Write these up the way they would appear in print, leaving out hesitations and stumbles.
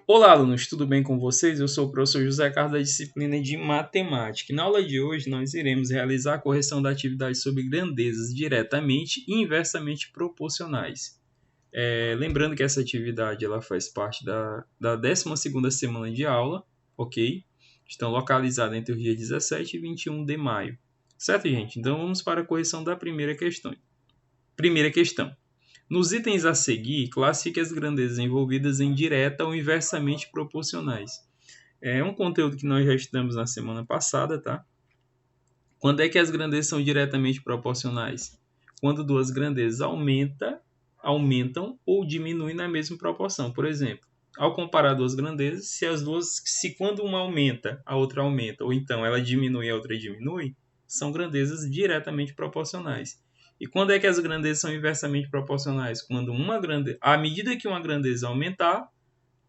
Olá, alunos, tudo bem com vocês? Eu sou o professor José Carlos da disciplina de Matemática. Na aula de hoje, nós iremos realizar a correção da atividade sobre grandezas diretamente e inversamente proporcionais. Lembrando que essa atividade ela faz parte da 12ª semana de aula, ok? Estão localizadas entre os dias 17 e 21 de maio. Certo, gente? Então, vamos para a correção da primeira questão. Primeira questão. Nos itens a seguir, classifique as grandezas envolvidas em direta ou inversamente proporcionais. É um conteúdo que nós já estudamos na semana passada, tá? Quando é que as grandezas são diretamente proporcionais? Quando duas grandezas aumentam ou diminuem na mesma proporção. Por exemplo, ao comparar duas grandezas, se quando uma aumenta, a outra aumenta, ou então ela diminui, a outra diminui, são grandezas diretamente proporcionais. E quando é que as grandezas são inversamente proporcionais? Quando à medida que uma grandeza aumentar,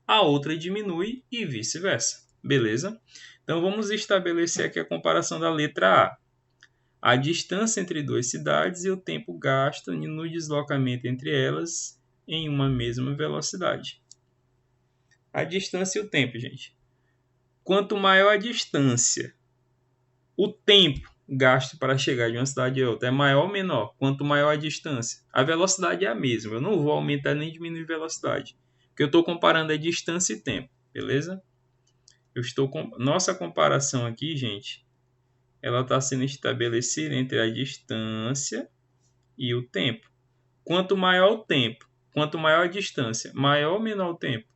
a outra diminui e vice-versa. Beleza? Então vamos estabelecer aqui a comparação da letra A. A distância entre duas cidades e o tempo gasto no deslocamento entre elas em uma mesma velocidade. A distância e o tempo, gente. Quanto maior a distância, o tempo gasto para chegar de uma cidade a outra é maior ou menor? Quanto maior a distância, a velocidade é a mesma. Eu não vou aumentar nem diminuir a velocidade. O que eu estou comparando é distância e tempo, beleza? Nossa comparação aqui, gente, ela está sendo estabelecida entre a distância e o tempo. Quanto maior o tempo, quanto maior a distância, maior ou menor o tempo?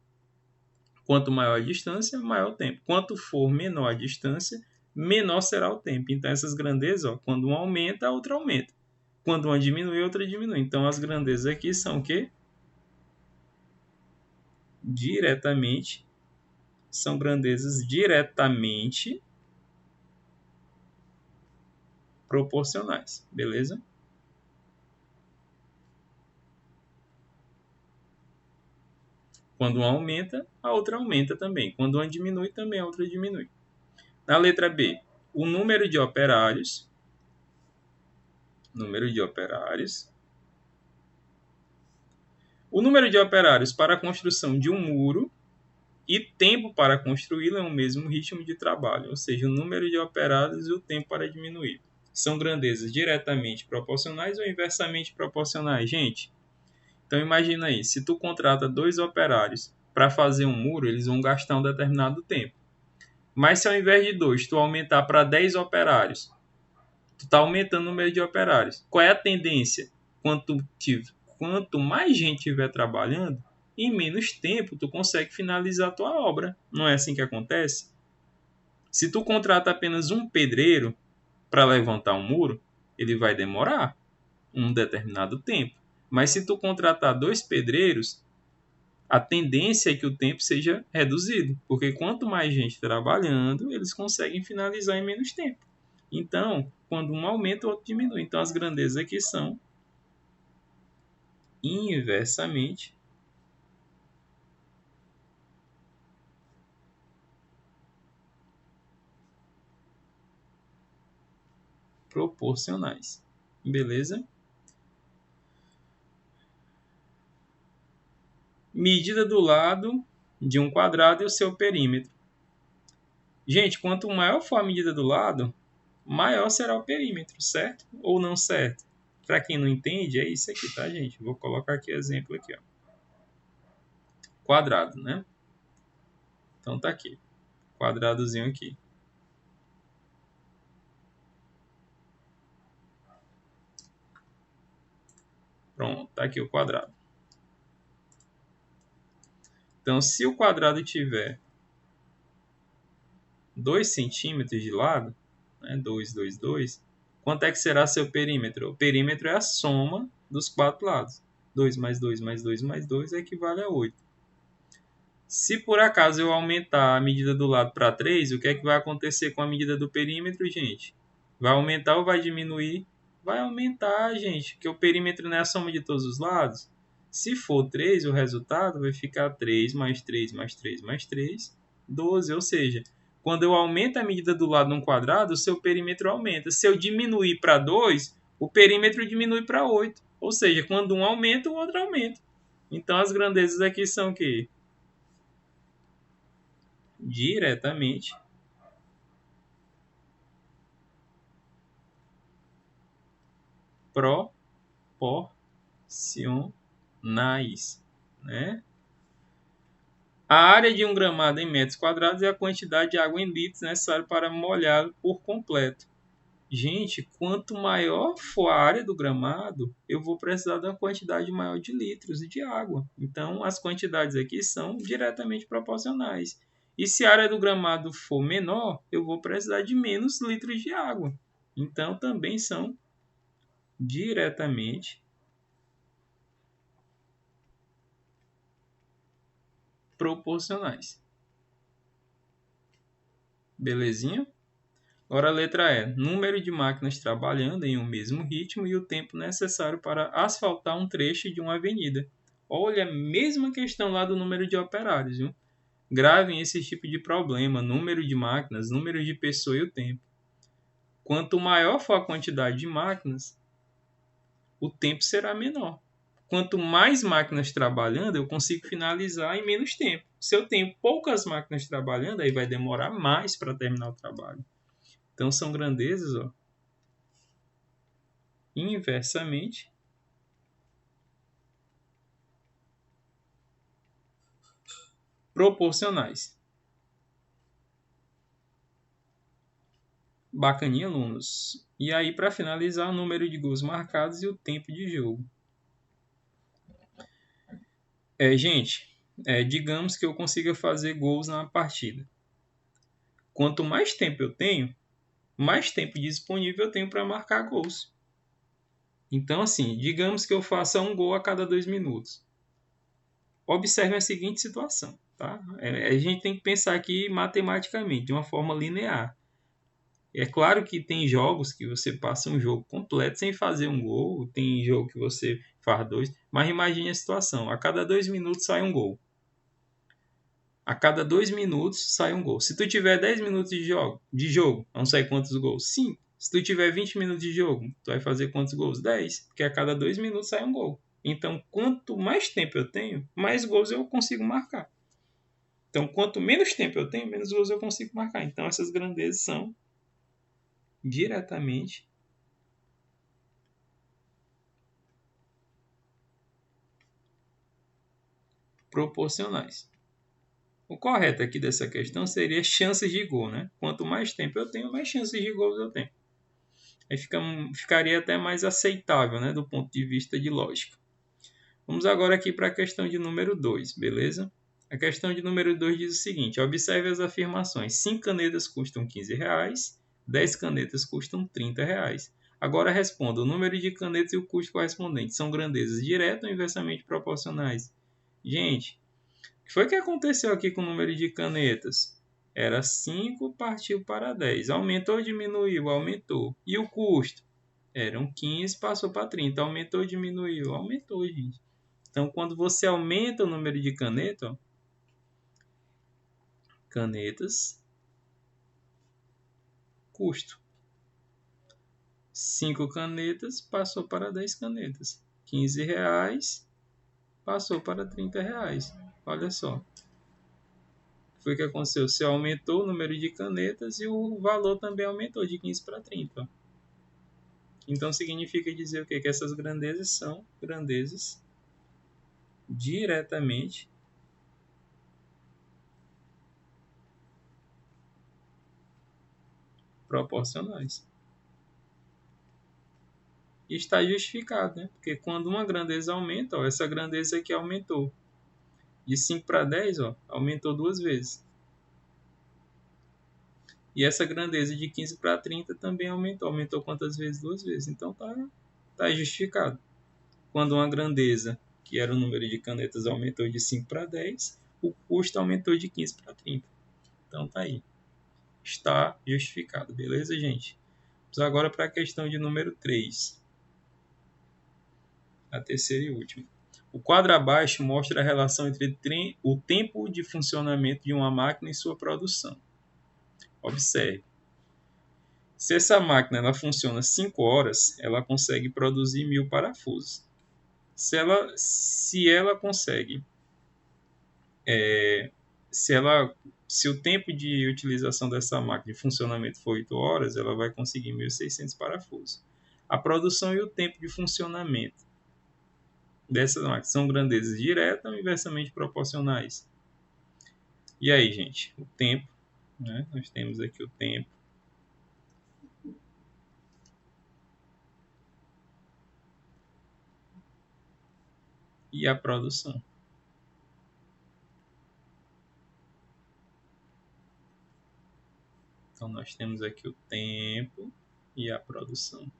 Quanto maior a distância, maior o tempo. Quanto for menor a distância, menor será o tempo. Então, essas grandezas, ó, quando uma aumenta, a outra aumenta. Quando uma diminui, a outra diminui. Então, as grandezas aqui são o quê? São grandezas diretamente proporcionais. Beleza? Quando uma aumenta, a outra aumenta também. Quando uma diminui, também a outra diminui. Na letra B, o número de operários para a construção de um muro e tempo para construí-lo é o mesmo ritmo de trabalho, ou seja, o número de operários e o tempo para diminuir. São grandezas diretamente proporcionais ou inversamente proporcionais, gente? Então imagina aí, se tu contrata 2 operários para fazer um muro, eles vão gastar um determinado tempo. Mas se ao invés de 2, tu aumentar para 10 operários, tu está aumentando o número de operários. Qual é a tendência? Quanto mais gente estiver trabalhando, em menos tempo tu consegue finalizar a tua obra. Não é assim que acontece? Se tu contrata apenas um pedreiro para levantar um muro, ele vai demorar um determinado tempo. Mas se tu contratar 2 pedreiros, a tendência é que o tempo seja reduzido, porque quanto mais gente trabalhando, eles conseguem finalizar em menos tempo. Então, quando um aumenta, o outro diminui. Então, as grandezas aqui são inversamente proporcionais. Beleza? Medida do lado de um quadrado e o seu perímetro. Gente, quanto maior for a medida do lado, maior será o perímetro, certo? Ou não certo? Para quem não entende, é isso aqui, tá, gente? Vou colocar aqui exemplo aqui, ó. Quadrado, né? Então tá aqui. Quadradozinho aqui. Pronto, tá aqui o quadrado. Então, se o quadrado tiver 2 centímetros de lado, né, 2, 2, 2, quanto é que será seu perímetro? O perímetro é a soma dos 4 lados. 2 mais 2 mais 2 mais 2 equivale a 8. Se por acaso eu aumentar a medida do lado para 3, o que é que vai acontecer com a medida do perímetro, gente? Vai aumentar ou vai diminuir? Vai aumentar, gente, porque o perímetro não é a soma de todos os lados. Se for 3, o resultado vai ficar 3 mais 3 mais 3 mais 3, 12. Ou seja, quando eu aumento a medida do lado num quadrado, o seu perímetro aumenta. Se eu diminuir para 2, o perímetro diminui para 8. Ou seja, quando um aumenta, o outro aumenta. Então, as grandezas aqui são o quê? diretamente proporcionais, né? A área de um gramado em metros quadrados é a quantidade de água em litros necessária para molhá-lo por completo. Gente, quanto maior for a área do gramado, eu vou precisar de uma quantidade maior de litros de água. Então, as quantidades aqui são diretamente proporcionais. E se a área do gramado for menor, eu vou precisar de menos litros de água. Então, também são diretamente proporcionais. Belezinha? Agora a letra E. Número de máquinas trabalhando em um mesmo ritmo e o tempo necessário para asfaltar um trecho de uma avenida. Olha, a mesma questão lá do número de operários, viu? Gravem esse tipo de problema, número de máquinas, número de pessoas e o tempo. Quanto maior for a quantidade de máquinas, o tempo será menor. Quanto mais máquinas trabalhando, eu consigo finalizar em menos tempo. Se eu tenho poucas máquinas trabalhando, aí vai demorar mais para terminar o trabalho. Então são grandezas, ó, inversamente proporcionais. Bacaninha, alunos. E aí, para finalizar, o número de gols marcados e o tempo de jogo. Gente, digamos que eu consiga fazer gols na partida. Quanto mais tempo eu tenho, mais tempo disponível eu tenho para marcar gols. Então, assim, digamos que eu faça um gol a cada 2 minutos. Observe a seguinte situação, tá? A gente tem que pensar aqui matematicamente, de uma forma linear. É claro que tem jogos que você passa um jogo completo sem fazer um gol, tem jogo que você faz dois, mas imagine a situação: a cada 2 minutos sai um gol. A cada 2 minutos sai um gol. Se tu tiver 10 minutos de jogo, vão sair quantos gols? Sim. Se tu tiver 20 minutos de jogo, tu vai fazer quantos gols? 10, porque a cada 2 minutos sai um gol. Então, quanto mais tempo eu tenho, mais gols eu consigo marcar. Então, quanto menos tempo eu tenho, menos gols eu consigo marcar. Então, essas grandezas são diretamente proporcionais. O correto aqui dessa questão seria chances de gol, né? Quanto mais tempo eu tenho, mais chances de gols eu tenho. Aí ficaria até mais aceitável, né, do ponto de vista de lógica. Vamos agora aqui para a questão de número 2, beleza? A questão de número 2 diz o seguinte: observe as afirmações. 5 canetas custam R$15, 10 canetas custam R$30. Agora responda: o número de canetas e o custo correspondente são grandezas diretas ou inversamente proporcionais? Gente, o que foi que aconteceu aqui com o número de canetas? Era 5, partiu para 10. Aumentou ou diminuiu? Aumentou. E o custo? Eram 15, passou para 30. Aumentou ou diminuiu? Aumentou, gente. Então, quando você aumenta o número de canetas, custo. 5 canetas, passou para 10 canetas. R$15, passou para R$30. Olha só. Foi o que aconteceu? Você aumentou o número de canetas e o valor também aumentou de 15 para 30. Então significa dizer o quê? Que essas grandezas são grandezas diretamente proporcionais. E está justificado, né? Porque quando uma grandeza aumenta, ó, essa grandeza aqui aumentou. De 5 para 10, ó, aumentou 2 vezes. E essa grandeza de 15 para 30 também aumentou. Aumentou quantas vezes? 2 vezes. Então tá justificado. Quando uma grandeza, que era o número de canetas, aumentou de 5 para 10, o custo aumentou de 15 para 30. Então tá aí. Está justificado. Beleza, gente? Vamos agora para a questão de número 3. A terceira e última. O quadro abaixo mostra a relação entre o tempo de funcionamento de uma máquina e sua produção. Observe. Se essa máquina ela funciona 5 horas, ela consegue produzir 1000 parafusos. Se ela consegue se o tempo de utilização dessa máquina de funcionamento for 8 horas, ela vai conseguir 1.600 parafusos. A produção e o tempo de funcionamento dessas máquinas são grandezas diretas ou inversamente proporcionais? E aí, gente, o tempo, né? Nós temos aqui o tempo. E a produção. Então, nós temos aqui o tempo e a produção.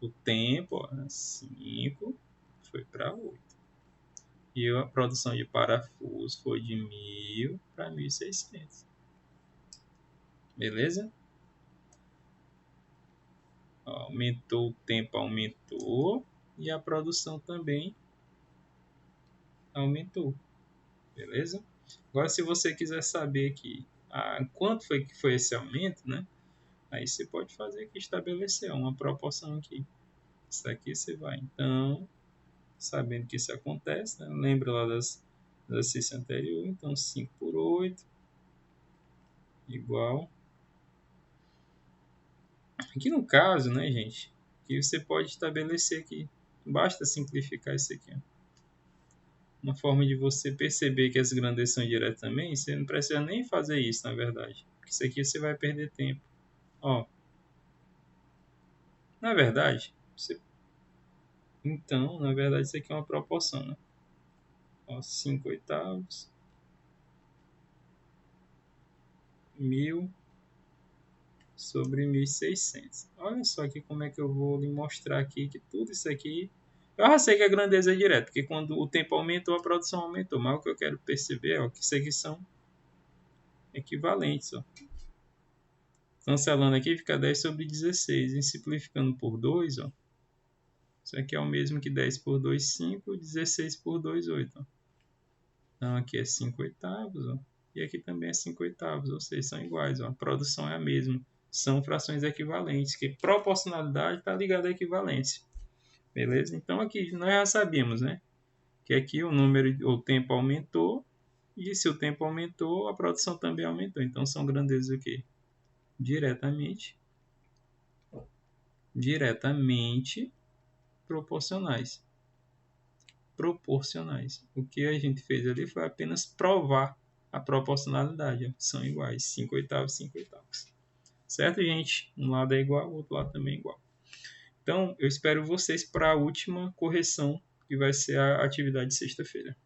O tempo, ó, 5 foi para 8. E a produção de parafuso foi de 1.000 para 1.600. Beleza? Aumentou o tempo, aumentou. E a produção também aumentou. Beleza? Agora, se você quiser saber aqui quanto foi que foi esse aumento, né? Aí você pode fazer aqui, estabelecer uma proporção aqui. Isso aqui você vai. Então, sabendo que isso acontece, né? Lembra lá das exercício anterior. Então, 5 por 8 igual. Aqui no caso, né, gente, que você pode estabelecer aqui. Basta simplificar isso aqui. Ó. Uma forma de você perceber que as grandezas são diretas também, você não precisa nem fazer isso, na verdade. Porque isso aqui você vai perder tempo. Ó, na verdade, então, na verdade, isso aqui é uma proporção, né? Ó, 5 oitavos, 1.000 sobre 1.600. Olha só aqui como é que eu vou lhe mostrar aqui que tudo isso aqui... Eu já sei que a grandeza é direta, porque quando o tempo aumentou, a produção aumentou. Mas o que eu quero perceber é que isso aqui são equivalentes. Ó. Cancelando aqui fica 10 sobre 16. E simplificando por 2, ó, isso aqui é o mesmo que 10 por 2, 5. 16 por 2, 8. Ó. Então aqui é 5 oitavos. Ó. E aqui também é 5 oitavos. Ou seja, são iguais. Ó. A produção é a mesma. São frações equivalentes. Que proporcionalidade está ligada à equivalência. Beleza? Então aqui nós já sabíamos, né? Que aqui o tempo aumentou. E se o tempo aumentou, a produção também aumentou. Então são grandezas o quê? Diretamente proporcionais. O que a gente fez ali foi apenas provar a proporcionalidade. Ó. São iguais, 5 oitavos, 5 oitavos. Certo, gente? Um lado é igual, o outro lado também é igual. Então, eu espero vocês para a última correção, que vai ser a atividade de sexta-feira.